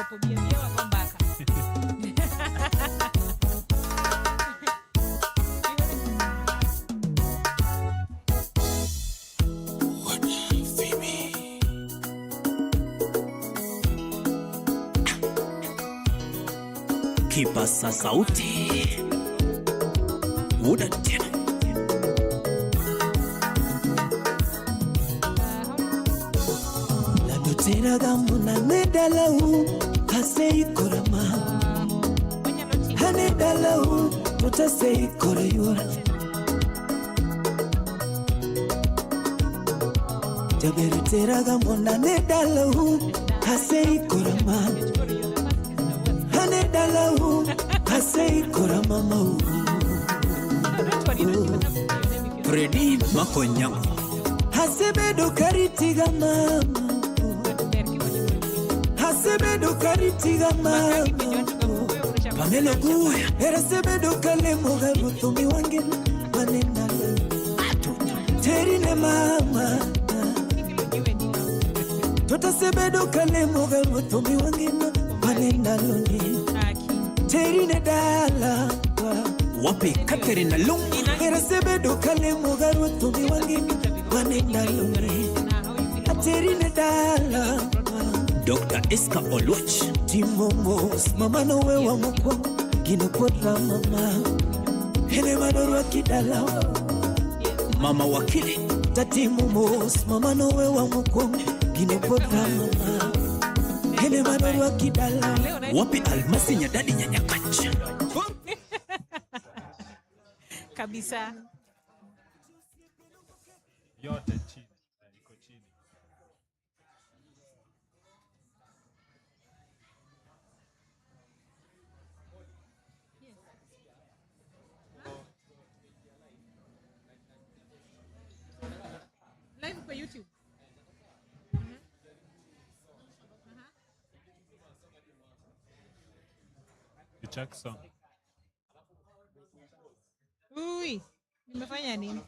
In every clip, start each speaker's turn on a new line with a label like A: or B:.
A: chopo bia wa kombaka.
B: Kipasa sauti muda tena
C: tena gamuna nedalau hasei korama hane dalau tutasei korayura jabere tera gamuna nedalau hasei korama hane dalau hasei korama mau
B: Freddy Makonyango
C: hasebedo karitiga mama Hasebedo karitiga mama
B: Pamelo Guya
C: Erasebedo kale moga butumi wange manena Terine mama Tota sebedo kale moga butumi wange manena loni Terine dala
B: Wapi Katerina Lungu
C: Erasebedo kale moga butumi wange manena loni Terine dala
B: Dr. Eska Oluch
C: Timomos mama no we wa moko Gino podra mama Hele manoro kidala
B: Mama Wakili
C: Tatimomos mama no we wa moko Gino podra mama Hele manoro kidala
B: Wapi Almasi Nyadadi Nyanyakacha
A: Kabisa.
D: Yote chini. Iko chini.
A: Live kwa YouTube.
D: Kichak song.
A: Ui, nimefanya nini?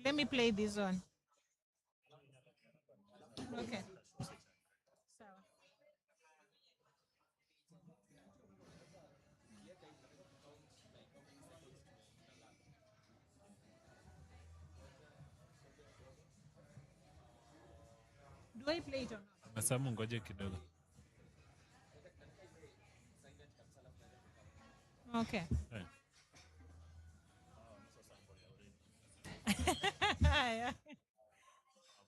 A: Let me play this one. Okay. Sawa. Do I play it or not?
D: Nasema ngoje kidogo.
A: Okay.
D: Hey.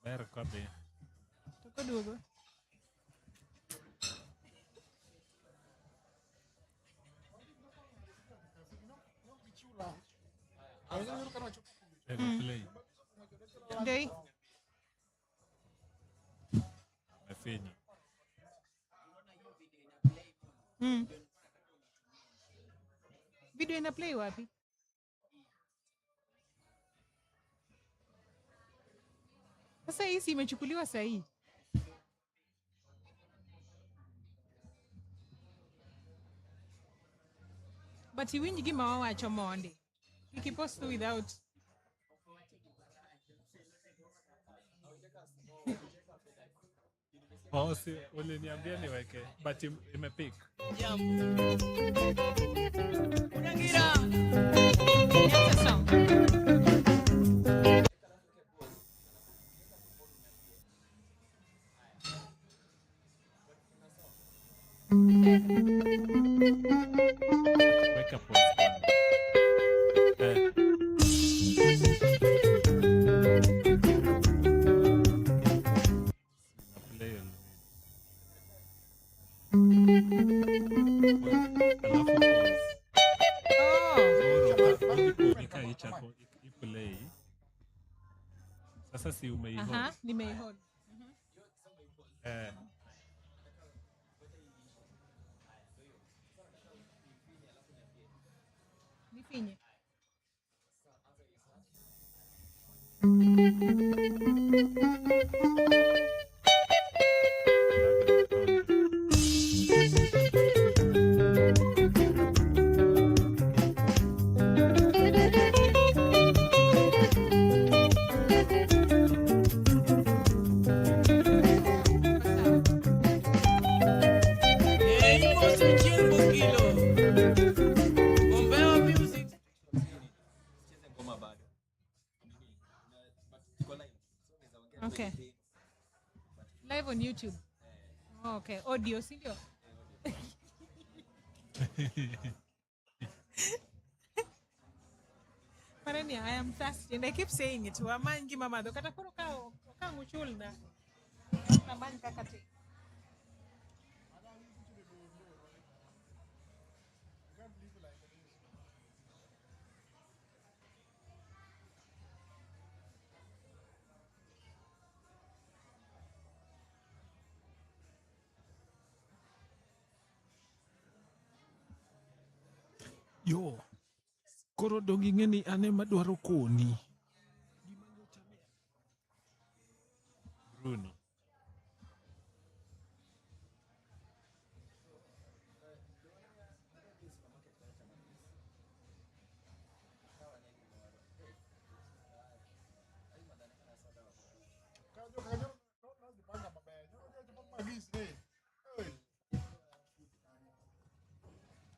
D: Ber kopi.
A: Tuko duogo.
D: Play.
A: Dei.
D: Mefinya.
A: Video ina play wapi? Sasa hii si imechukuliwa sahi. But iwinji gima wawacho monde. Ikipost without.
D: Oh, si uliniambia niweke but imepick.
A: Unagira. It's a song.
D: Wake up was fun. Play iplay. Sasa si umeihold.
A: Aha, nimeihold. Nifinye. live on YouTube. Oh, okay. Audio, sindio? Parani, I am thirsty and I keep saying it. Wamangi mama do kata kuro ka nguchulda. Na man kakati.
D: Yo, koro dongi ngeni ane madwaro koni. Bruno.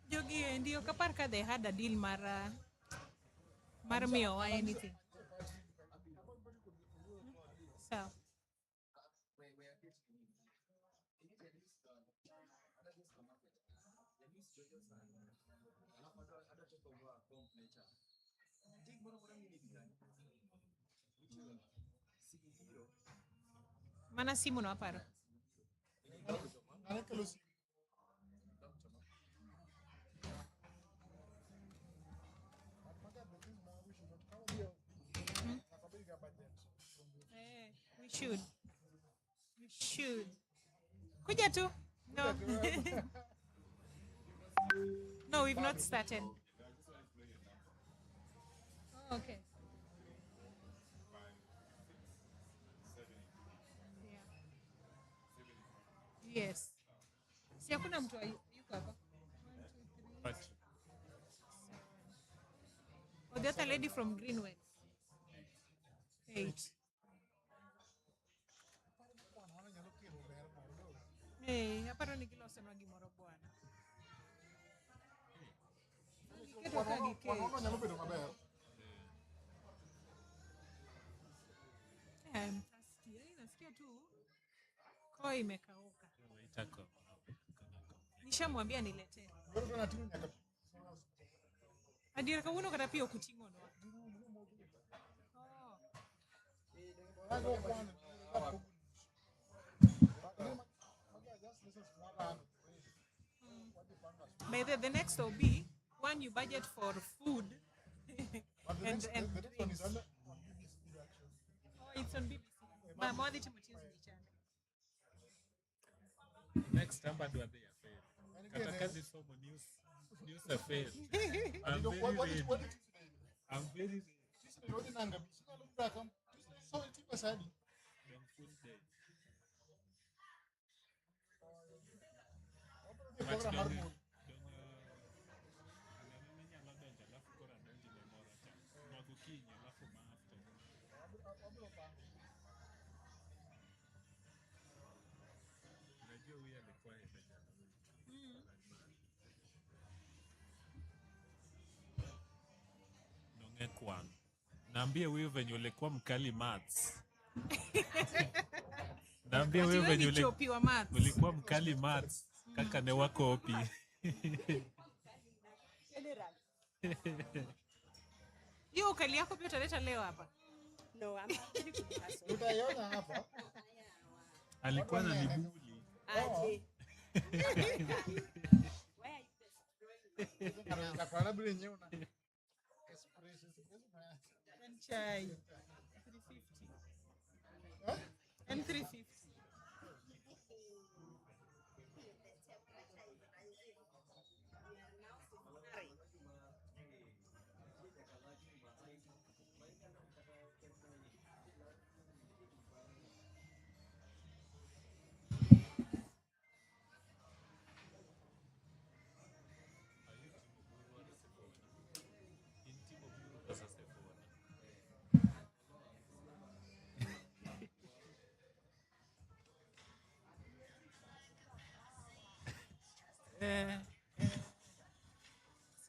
A: Jogi ndio kaparka they had a deal mara mio or anything. So mana simu no aparo. We should. Kuja tu. No. No, we've not started. Oh, okay. Yeah. Yes. Si hakuna mtu yuko hapa. 1, 2, 3. Oh, the other lady from Greenwell. 8. Hey, aparo ni giloso na gimoro bwana. Keto ka gike.
E: Nyalo bedo maber.
A: Nasikia tu koo imekauka. Nishamwambia niletee. Adira kawuono kata pio kuting'o no. By the next will be when you budget for food and drinks. Oh, it's on BBC. Mwadhi timutizi channel.
D: Next time bado ade affair. Kata kazi somo news affair. I'm very ready. Naambie wewe venye ulikuwa mkali maths. Naambie wewe venye ulikuwa mkali maths. Kaka ne wako opi.
A: Hiyo ukali yako pia utaleta leo hapa.
F: No,
E: Utaiona hapa.
D: Alikuwa na nibuli.
F: Aje.
E: Kwa bila yenyewe una
A: chai 350. And 350.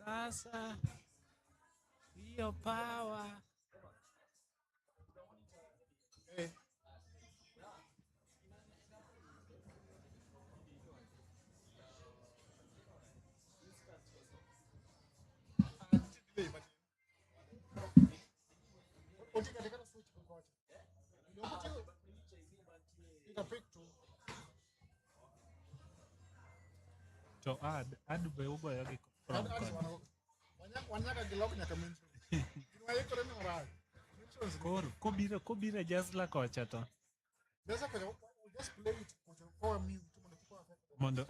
A: Sasa hiyo power
E: Tapik tu.
D: To add be ugo yogi from
E: Adi wanyaka gilok nyaka mention. Gima ikore ni orai.
D: Kobira Jazla kocha to.
E: There's a question. We'll just play it for me.
D: Mondo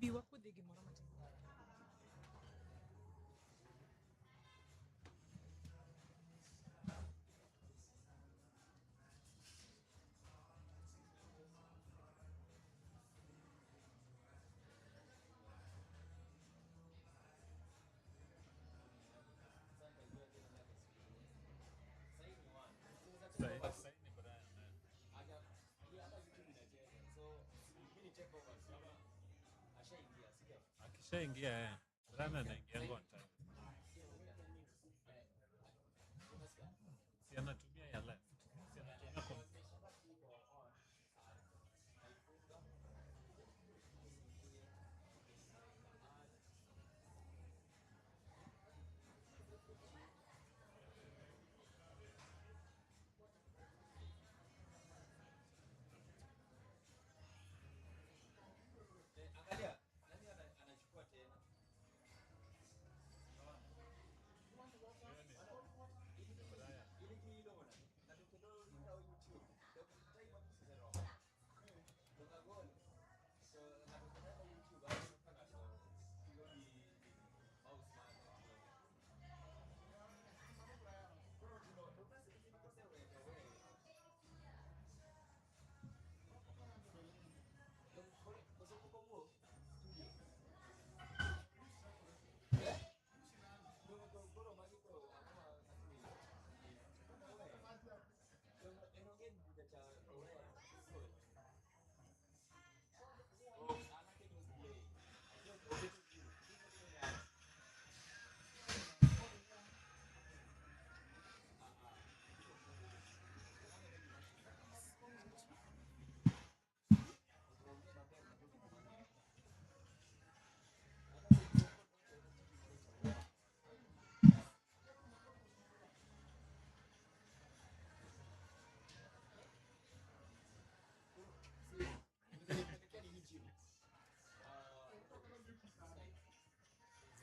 A: biwa kudhi gimoro matin.
D: Akishaingia Brian anaingia ngota. Si anatumia ya left. Si anatumia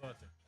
D: zote.